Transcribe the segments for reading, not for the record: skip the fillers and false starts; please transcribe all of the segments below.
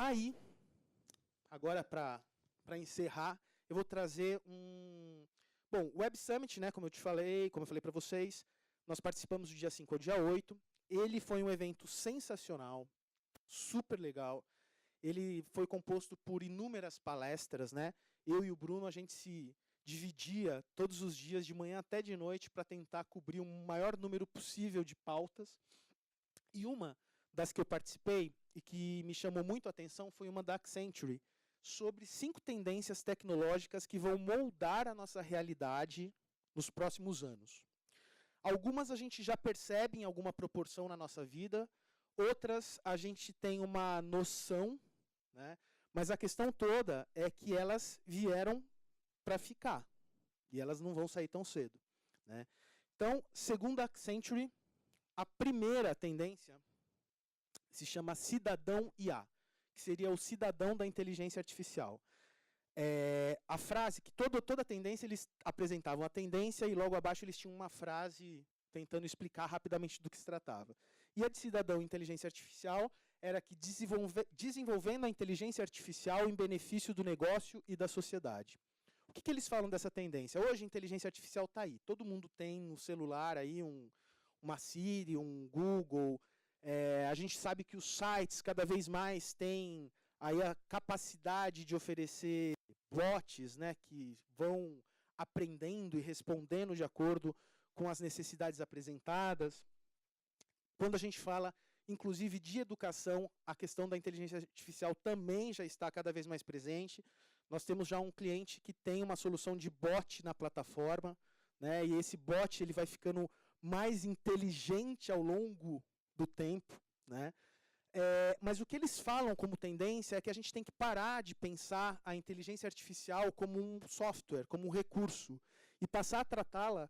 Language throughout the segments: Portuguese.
Aí, agora para encerrar, eu vou trazer um... Bom, o Web Summit, né, como eu falei para vocês, nós participamos do dia 5 ao dia 8. Ele foi um evento sensacional, super legal. Ele foi composto por inúmeras palestras, né? Eu e o Bruno, a gente se dividia todos os dias, de manhã até de noite, para tentar cobrir o maior número possível de pautas. E uma das que eu participei e que me chamou muito a atenção foi uma da Accenture, sobre 5 tendências tecnológicas que vão moldar a nossa realidade nos próximos anos. Algumas a gente já percebe em alguma proporção na nossa vida, outras a gente tem uma noção, né? Mas a questão toda é que elas vieram para ficar, e elas não vão sair tão cedo, né? Então, segundo a Accenture, a primeira tendência se chama cidadão IA, que seria o cidadão da inteligência artificial. A frase, que toda tendência, eles apresentavam a tendência e logo abaixo eles tinham uma frase tentando explicar rapidamente do que se tratava. E a de cidadão inteligência artificial era que desenvolvendo a inteligência artificial em benefício do negócio e da sociedade. O que eles falam dessa tendência? Hoje a inteligência artificial está aí. Todo mundo tem no celular aí uma Siri, um Google. A gente sabe que os sites cada vez mais têm aí a capacidade de oferecer bots, né, que vão aprendendo e respondendo de acordo com as necessidades apresentadas. Quando a gente fala, inclusive, de educação, a questão da inteligência artificial também já está cada vez mais presente. Nós temos já um cliente que tem uma solução de bot na plataforma, né, e esse bot ele vai ficando mais inteligente ao longo do tempo, né? Mas o que eles falam como tendência é que a gente tem que parar de pensar a inteligência artificial como um software, como um recurso, e passar a tratá-la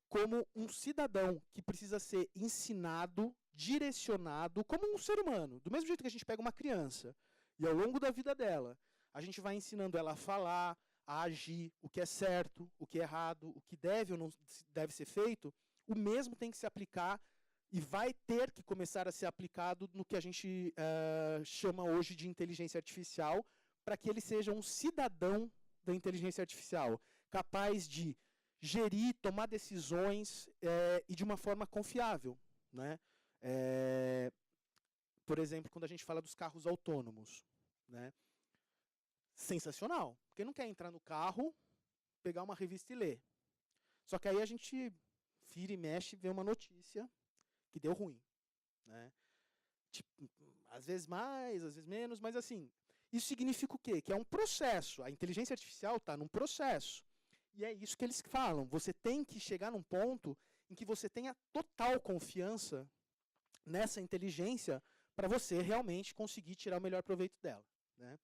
como um cidadão que precisa ser ensinado, direcionado, como um ser humano. Do mesmo jeito que a gente pega uma criança, e ao longo da vida dela, a gente vai ensinando ela a falar, a agir, o que é certo, o que é errado, o que deve ou não deve ser feito, o mesmo tem que se aplicar e vai ter que começar a ser aplicado no que a gente chama hoje de inteligência artificial, para que ele seja um cidadão da inteligência artificial, capaz de gerir, tomar decisões e de uma forma confiável, né? Por exemplo, quando a gente fala dos carros autônomos, né? Sensacional. Quem não quer entrar no carro, pegar uma revista e ler? Só que aí a gente vira e mexe e vê uma notícia que deu ruim, né? Tipo, às vezes mais, às vezes menos, mas assim, isso significa o quê? Que é um processo. A inteligência artificial está num processo. E é isso que eles falam. Você tem que chegar num ponto em que você tenha total confiança nessa inteligência para você realmente conseguir tirar o melhor proveito dela, né?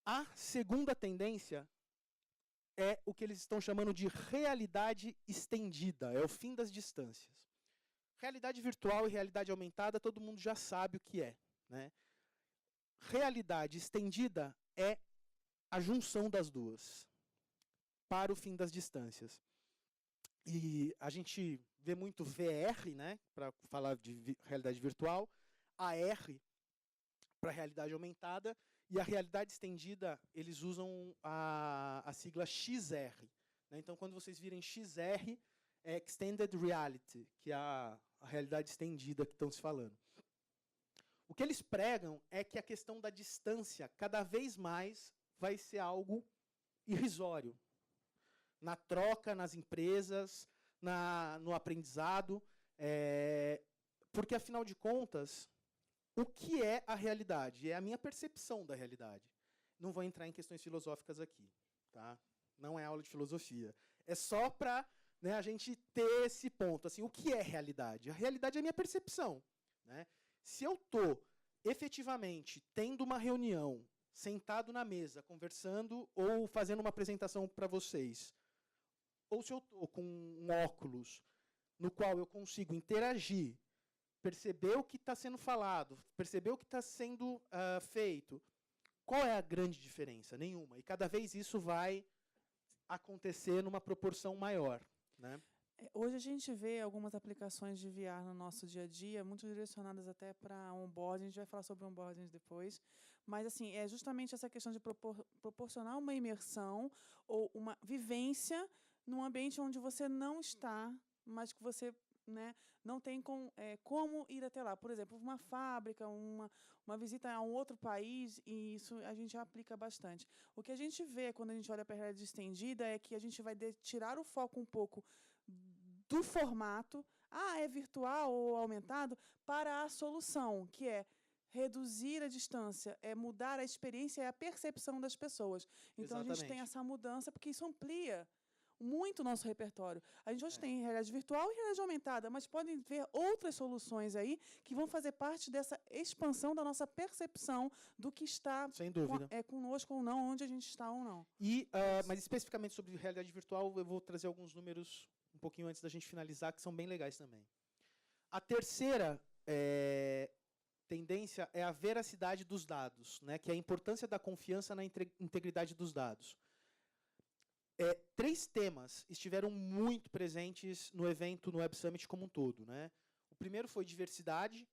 A segunda tendência é o que eles estão chamando de realidade estendida. É o fim das distâncias. Realidade virtual e realidade aumentada, todo mundo já sabe o que é, né? Realidade estendida é a junção das duas, para o fim das distâncias. E a gente vê muito VR, né, para falar de realidade virtual, AR para realidade aumentada, e a realidade estendida, eles usam a sigla XR. Né? Então, quando vocês virem XR, é Extended Reality, que é a realidade estendida que estão se falando. O que eles pregam é que a questão da distância cada vez mais vai ser algo irrisório. Na troca, nas empresas, no aprendizado. Porque, afinal de contas, o que é a realidade? É a minha percepção da realidade. Não vou entrar em questões filosóficas aqui. Tá? Não é aula de filosofia. É só para... né, a gente ter esse ponto. Assim, o que é realidade? A realidade é a minha percepção. Né? Se eu estou efetivamente tendo uma reunião, sentado na mesa, conversando ou fazendo uma apresentação para vocês, ou se eu estou com um óculos no qual eu consigo interagir, perceber o que está sendo falado, perceber o que está sendo feito, qual é a grande diferença? Nenhuma. E cada vez isso vai acontecer numa proporção maior. Né? Hoje a gente vê algumas aplicações de VR no nosso dia a dia, muito direcionadas até para onboarding, a gente vai falar sobre onboarding depois, mas assim, é justamente essa questão de proporcionar uma imersão ou uma vivência num ambiente onde você não está, mas que você, né, não tem como ir até lá. Por exemplo, uma fábrica, uma visita a um outro país, e isso a gente aplica bastante. O que a gente vê quando a gente olha para a realidade estendida é que a gente vai tirar o foco um pouco do formato, é virtual ou aumentado, para a solução, que é reduzir a distância, é mudar a experiência e a percepção das pessoas. Então, a gente tem essa mudança, porque isso amplia muito o nosso repertório. A gente hoje tem realidade virtual e realidade aumentada, mas podem ver outras soluções aí que vão fazer parte dessa expansão da nossa percepção do que está sem dúvida. Conosco ou não, onde a gente está ou não. Mas especificamente sobre realidade virtual, eu vou trazer alguns números um pouquinho antes da gente finalizar, que são bem legais também. A terceira tendência é a veracidade dos dados, né, que é a importância da confiança na integridade dos dados. 3 temas estiveram muito presentes no evento, no Web Summit como um todo, né? O primeiro foi diversidade,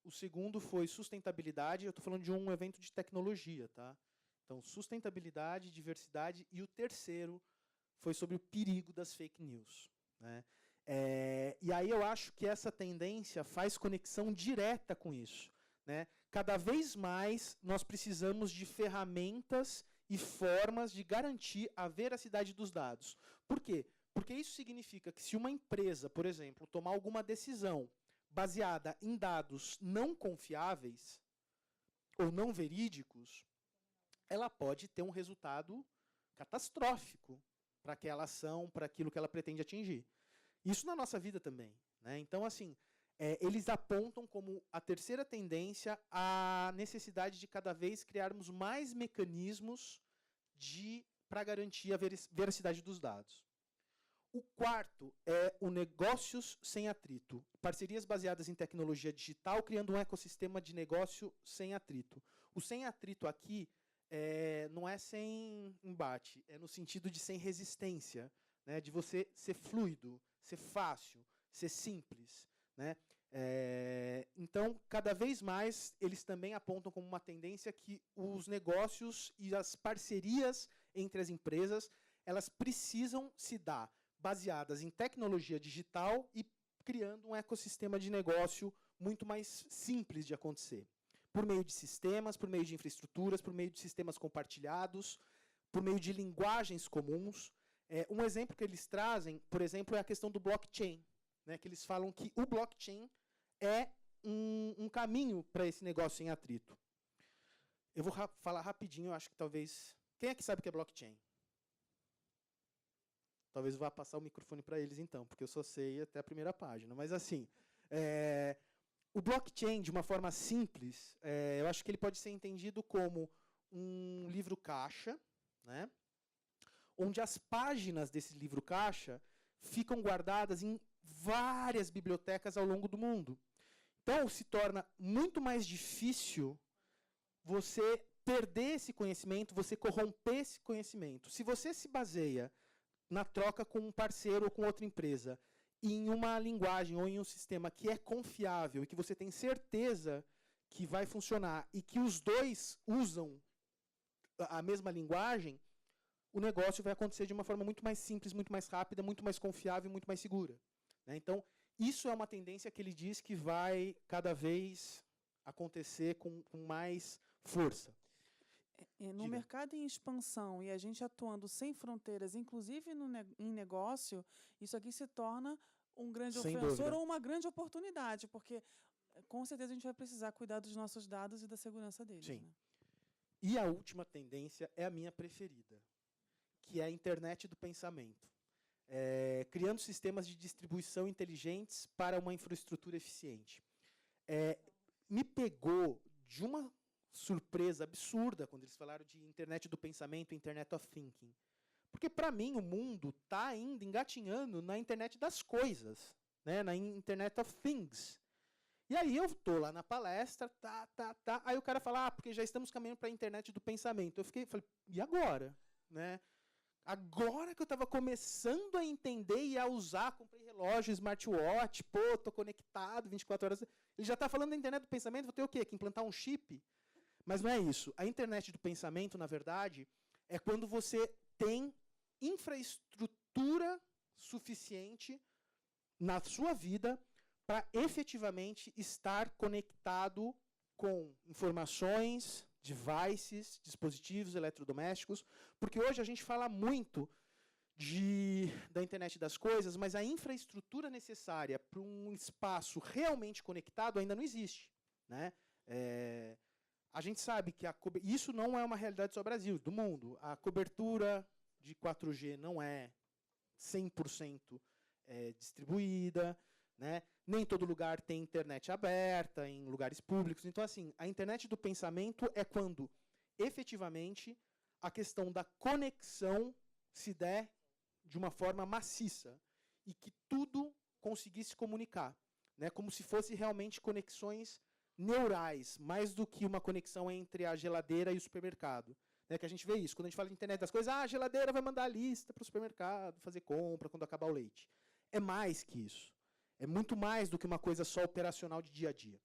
o segundo foi sustentabilidade, eu estou falando de um evento de tecnologia, tá? Então, sustentabilidade, diversidade, e o terceiro foi sobre o perigo das fake news, né? E aí eu acho que essa tendência faz conexão direta com isso, né? Cada vez mais nós precisamos de ferramentas e formas de garantir a veracidade dos dados. Por quê? Porque isso significa que se uma empresa, por exemplo, tomar alguma decisão baseada em dados não confiáveis ou não verídicos, ela pode ter um resultado catastrófico para aquela ação, para aquilo que ela pretende atingir. Isso na nossa vida também, né? Então, assim, eles apontam como a terceira tendência a necessidade de cada vez criarmos mais mecanismos para garantir a veracidade dos dados. O quarto é o negócios sem atrito. Parcerias baseadas em tecnologia digital, criando um ecossistema de negócio sem atrito. O sem atrito aqui não é sem embate, é no sentido de sem resistência, né, de você ser fluido, ser fácil, ser simples, né? Então, cada vez mais, eles também apontam como uma tendência que os negócios e as parcerias entre as empresas, elas precisam se dar baseadas em tecnologia digital e criando um ecossistema de negócio muito mais simples de acontecer. Por meio de sistemas, por meio de infraestruturas, por meio de sistemas compartilhados, por meio de linguagens comuns. Um exemplo que eles trazem, por exemplo, é a questão do blockchain, né, que eles falam que o blockchain é um caminho para esse negócio em atrito. Eu vou falar rapidinho, acho que talvez... Quem é que sabe o que é blockchain? Talvez eu vá passar o microfone para eles, então, porque eu só sei até a primeira página. Mas, assim, o blockchain, de uma forma simples, eu acho que ele pode ser entendido como um livro-caixa, né, onde as páginas desse livro-caixa ficam guardadas em várias bibliotecas ao longo do mundo. Então, se torna muito mais difícil você perder esse conhecimento, você corromper esse conhecimento. Se você se baseia na troca com um parceiro ou com outra empresa, em uma linguagem ou em um sistema que é confiável e que você tem certeza que vai funcionar e que os dois usam a mesma linguagem, o negócio vai acontecer de uma forma muito mais simples, muito mais rápida, muito mais confiável e muito mais segura, né? Então, isso é uma tendência que ele diz que vai cada vez acontecer com mais força. No mercado em expansão e a gente atuando sem fronteiras, inclusive em negócio, isso aqui se torna um grande ofensor ou uma grande oportunidade, porque com certeza a gente vai precisar cuidar dos nossos dados e da segurança deles. Sim. Né? E a última tendência é a minha preferida, que é a internet do pensamento. Criando sistemas de distribuição inteligentes para uma infraestrutura eficiente. Me pegou de uma surpresa absurda quando eles falaram de internet do pensamento, Internet of Thinking. Porque, para mim, o mundo está ainda engatinhando na internet das coisas, né, na Internet of Things. E aí eu estou lá na palestra, aí o cara fala, porque já estamos caminhando para a internet do pensamento. Eu falei, e agora? Né? Agora que eu estava começando a entender e a usar, comprei relógio, smartwatch, pô, tô conectado 24 horas. Ele já está falando da internet do pensamento, vou ter o quê? Que implantar um chip? Mas não é isso. A internet do pensamento, na verdade, é quando você tem infraestrutura suficiente na sua vida para efetivamente estar conectado com informações, devices, dispositivos eletrodomésticos, porque hoje a gente fala muito da internet das coisas, mas a infraestrutura necessária para um espaço realmente conectado ainda não existe, né? A gente sabe que isso não é uma realidade só do Brasil, do mundo. A cobertura de 4G não é 100% distribuída, né? Nem todo lugar tem internet aberta, em lugares públicos. Então, assim, a internet do pensamento é quando, efetivamente, a questão da conexão se der de uma forma maciça e que tudo conseguisse comunicar, né? Como se fosse realmente conexões neurais, mais do que uma conexão entre a geladeira e o supermercado. Né, que a gente vê isso. Quando a gente fala de internet das coisas, a geladeira vai mandar a lista para o supermercado, fazer compra quando acabar o leite. É mais que isso. É muito mais do que uma coisa só operacional de dia a dia.